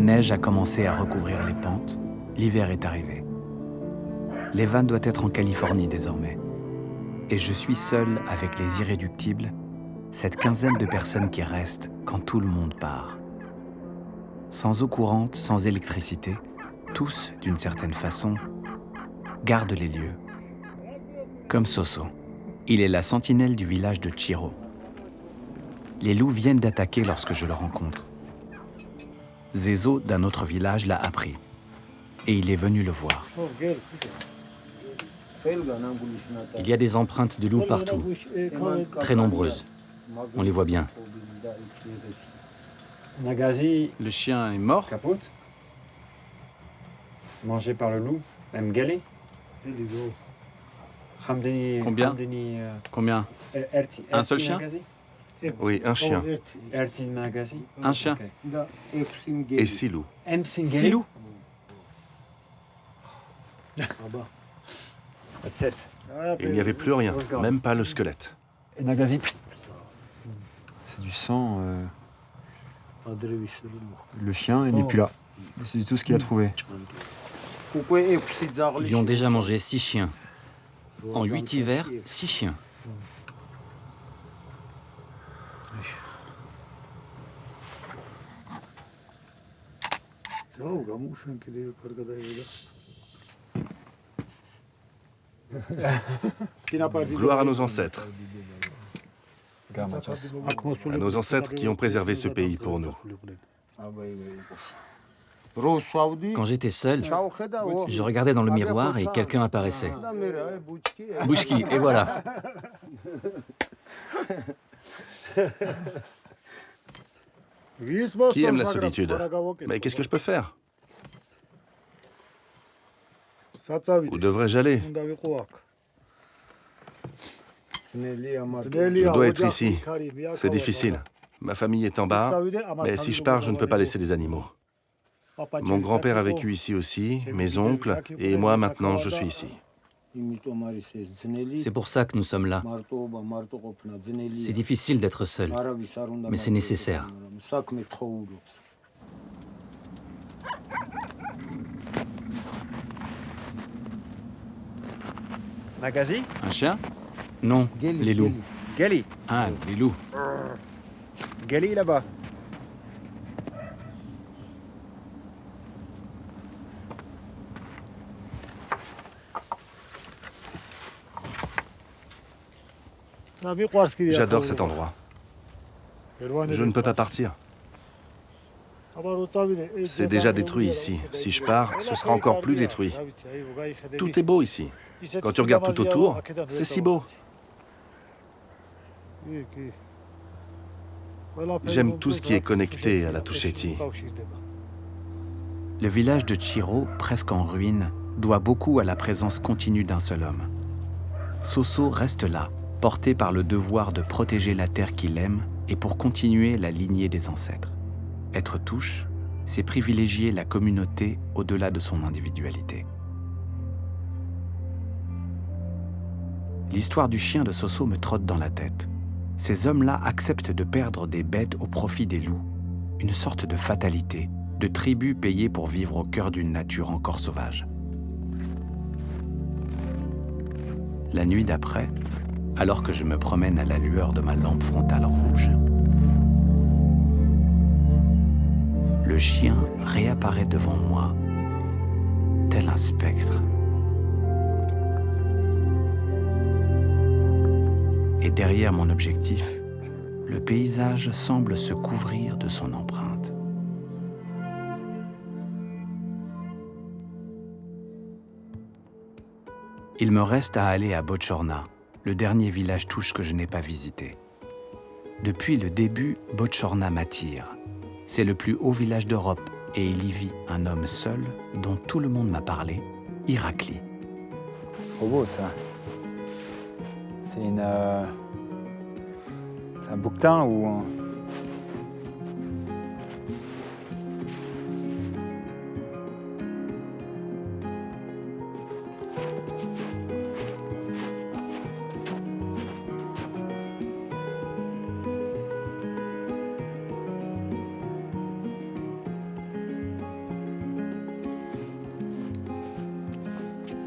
neige a commencé à recouvrir les pentes, l'hiver est arrivé. L'Evan doit être en Californie désormais. Et je suis seul avec les irréductibles, cette quinzaine de personnes qui restent quand tout le monde part. Sans eau courante, sans électricité, tous, d'une certaine façon, gardent les lieux. Comme Soso. Il est la sentinelle du village de Chiro. Les loups viennent d'attaquer lorsque je le rencontre. Zezo, d'un autre village, l'a appris. Et il est venu le voir. Il y a des empreintes de loups partout, très nombreuses. On les voit bien. Nagazi, Le chien est mort. capote. Mangé par le loup. Mgali. Combien Combien Un seul chien Oui, un chien. Erti Nagazi. Un chien. Et 6 loups. Six loups. That's it. Il n'y avait plus rien, même pas le squelette. Et Nagazi. C'est du sang. Le chien, il n'est plus là. C'est tout ce qu'il a trouvé. Ils lui ont déjà mangé 6 chiens. En 8 hivers, 6 chiens. Gloire à nos ancêtres. À nos ancêtres qui ont préservé ce pays pour nous. Quand j'étais seul, je regardais dans le miroir et quelqu'un apparaissait. Bouchki, et voilà. Qui aime la solitude? Mais qu'est-ce que je peux faire? Où devrais-je aller? Je dois être ici. C'est difficile. Ma famille est en bas, mais si je pars, je ne peux pas laisser les animaux. Mon grand-père a vécu ici aussi, mes oncles, et moi maintenant je suis ici. C'est pour ça que nous sommes là. C'est difficile d'être seul, mais c'est nécessaire. Nagazi. Un chien? Non, les loups. Gali. Ah, les loups. Gali là-bas. J'adore cet endroit. Je ne peux pas partir. C'est déjà détruit ici. Si je pars, ce sera encore plus détruit. Tout est beau ici. Quand tu regardes tout autour, c'est si beau. J'aime tout ce qui est connecté à la Tusheti. Le village de Chiro, presque en ruine, doit beaucoup à la présence continue d'un seul homme. Soso reste là, porté par le devoir de protéger la terre qu'il aime et pour continuer la lignée des ancêtres. Être touche, c'est privilégier la communauté au-delà de son individualité. L'histoire du chien de Soso me trotte dans la tête. Ces hommes-là acceptent de perdre des bêtes au profit des loups, une sorte de fatalité, de tribut payée pour vivre au cœur d'une nature encore sauvage. La nuit d'après, alors que je me promène à la lueur de ma lampe frontale rouge, le chien réapparaît devant moi, tel un spectre. Et derrière mon objectif, le paysage semble se couvrir de son empreinte. Il me reste à aller à Bochorna, le dernier village touche que je n'ai pas visité. Depuis le début, Bochorna m'attire. C'est le plus haut village d'Europe et il y vit un homme seul dont tout le monde m'a parlé, Irakli. Trop beau ça. C'est un bouquetin ou...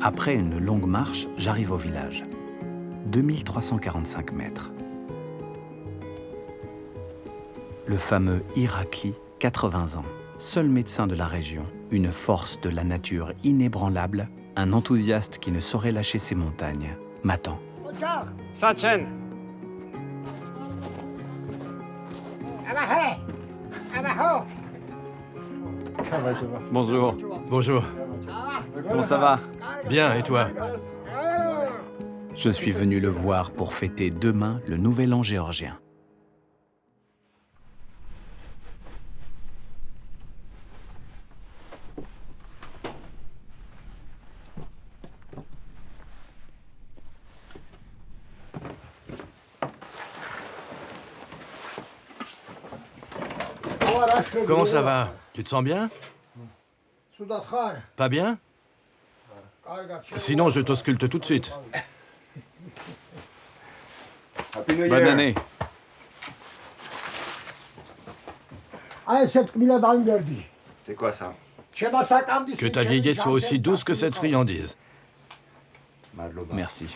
Après une longue marche, j'arrive au village. 2345 mètres. Le fameux Irakli, 80 ans, seul médecin de la région, une force de la nature inébranlable, un enthousiaste qui ne saurait lâcher ses montagnes, m'attend. Sachen. Bonjour. Bonjour. Comment ça va? Bien, et toi? Je suis venu le voir pour fêter demain le Nouvel An géorgien. Comment ça va? Tu te sens bien? Pas bien? Sinon, je t'ausculte tout de suite. Bonne année. C'est quoi ça? Que ta vieillesse soit aussi douce que cette friandise. Merci.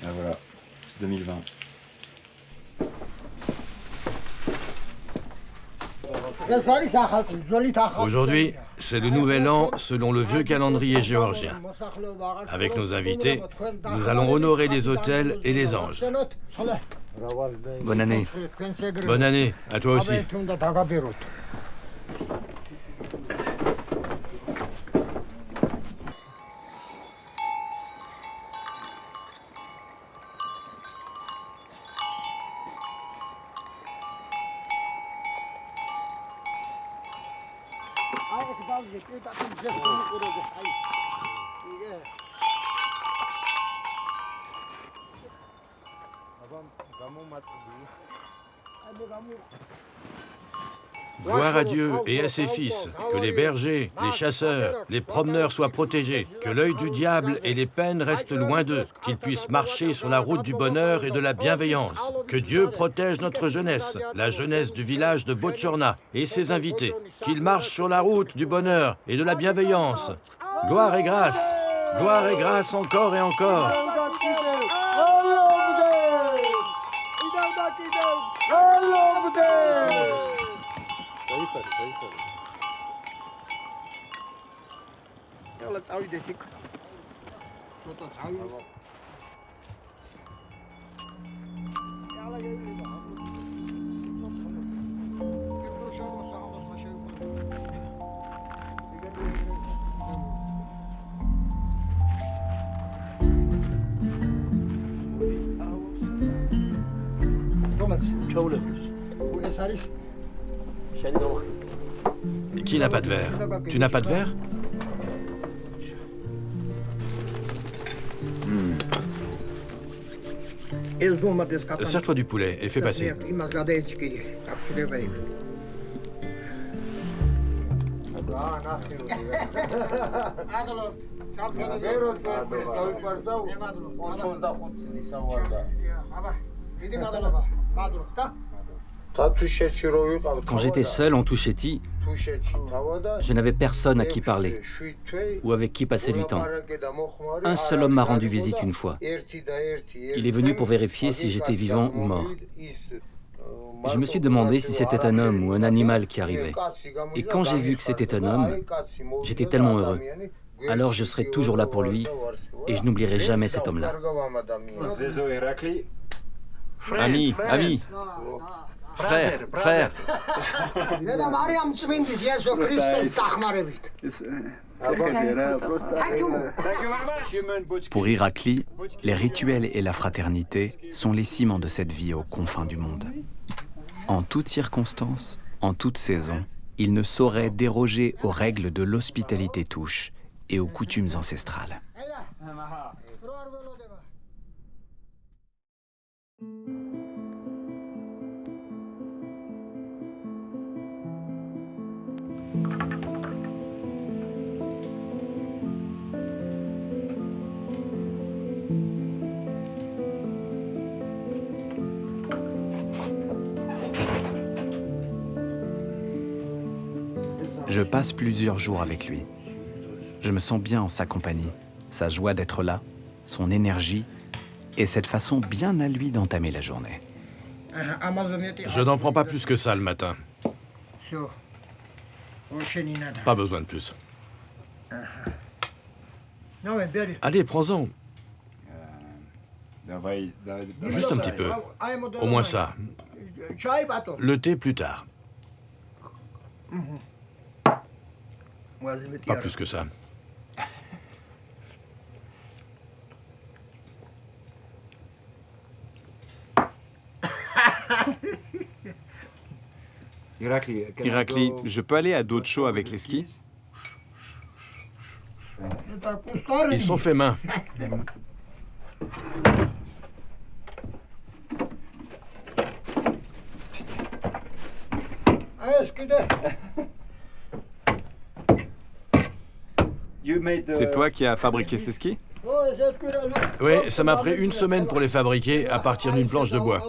Ah voilà, c'est 2020. Aujourd'hui, c'est le nouvel an selon le vieux calendrier géorgien. Avec nos invités, nous allons honorer les autels et les anges. Bonne année. Bonne année, à toi aussi. Gloire à Dieu et à ses fils, que les bergers, les chasseurs, les promeneurs soient protégés, que l'œil du diable et les peines restent loin d'eux, qu'ils puissent marcher sur la route du bonheur et de la bienveillance, que Dieu protège notre jeunesse, la jeunesse du village de Botchorna et ses invités, qu'ils marchent sur la route du bonheur et de la bienveillance. Gloire et grâce encore et encore. Qui n'a pas de verre? Tu n'as pas de verre? Sers-toi du poulet et fais passer. Quand j'étais seul en Touchétie, je n'avais personne à qui parler ou avec qui passer du temps. Un seul homme m'a rendu visite une fois. Il est venu pour vérifier si j'étais vivant ou mort. Je me suis demandé si c'était un homme ou un animal qui arrivait. Et quand j'ai vu que c'était un homme, j'étais tellement heureux. Alors je serai toujours là pour lui et je n'oublierai jamais cet homme-là. Ami, ami. Frère, frère. Pour Irakli, les rituels et la fraternité sont les ciments de cette vie aux confins du monde. En toutes circonstances, en toute saison, il ne saurait déroger aux règles de l'hospitalité touche et aux coutumes ancestrales. Je Je passe plusieurs jours avec lui. Je me sens bien en sa compagnie, sa joie d'être là, son énergie et cette façon bien à lui d'entamer la journée. Je n'en prends pas plus que ça le matin. Pas besoin de plus. Allez, prends-en. Juste un petit peu. Au moins ça. Le thé plus tard. Pas plus que ça. Irakli, je peux aller à d'autres shows avec les skis? Ils sont faits main. C'est toi qui as fabriqué ces skis? Oui, ça m'a pris 1 semaine pour les fabriquer à partir d'une planche de bois.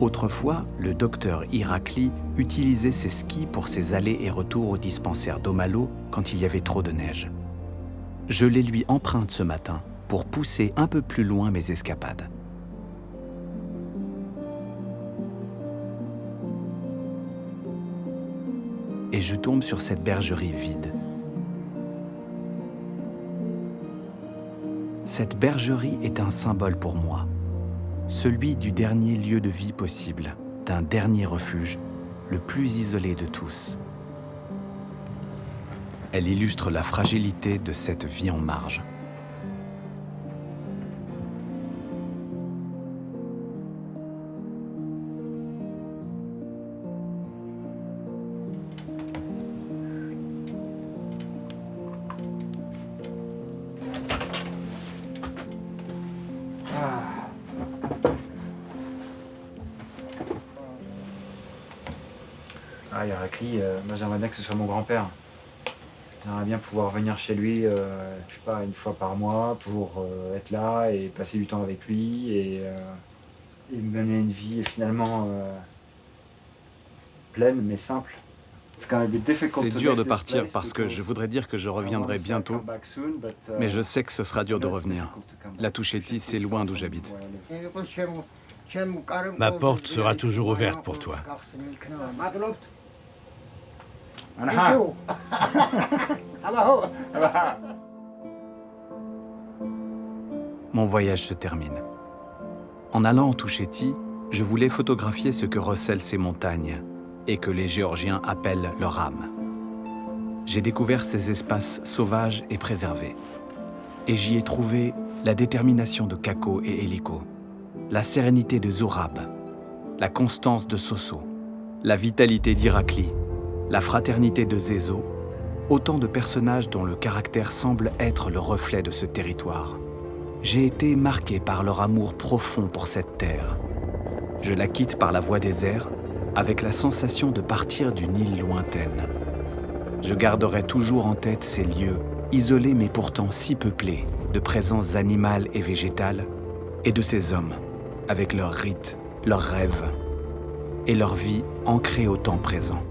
Autrefois, le docteur Irakli utilisait ses skis pour ses allers et retours au dispensaire d'Omalo quand il y avait trop de neige. Je les lui emprunte ce matin pour pousser un peu plus loin mes escapades. Et je tombe sur cette bergerie vide. Cette bergerie est un symbole pour moi. Celui du dernier lieu de vie possible, d'un dernier refuge, le plus isolé de tous. Elle illustre la fragilité de cette vie en marge. Ah, Irakli, moi j'aimerais bien que ce soit mon grand-père. J'aimerais bien pouvoir venir chez lui, je sais pas, 1 fois par mois pour être là et passer du temps avec lui et me donner une vie finalement pleine mais simple. C'est dur de partir parce que je voudrais dire que je reviendrai bientôt, mais je sais que ce sera dur de revenir. La Touchétie, c'est loin d'où j'habite. Ma porte sera toujours ouverte pour toi. Mon voyage se termine. En allant en Touchétie, je voulais photographier ce que recèlent ces montagnes et que les Géorgiens appellent leur âme. J'ai découvert ces espaces sauvages et préservés. Et j'y ai trouvé la détermination de Kako et Eliko, la sérénité de Zourab, la constance de Soso, la vitalité d'Irakli, la fraternité de Zezo, autant de personnages dont le caractère semble être le reflet de ce territoire. J'ai été marqué par leur amour profond pour cette terre. Je la quitte par la voie des airs, avec la sensation de partir d'une île lointaine. Je garderai toujours en tête ces lieux, isolés mais pourtant si peuplés, de présences animales et végétales, et de ces hommes, avec leurs rites, leurs rêves, et leur vie ancrée au temps présent.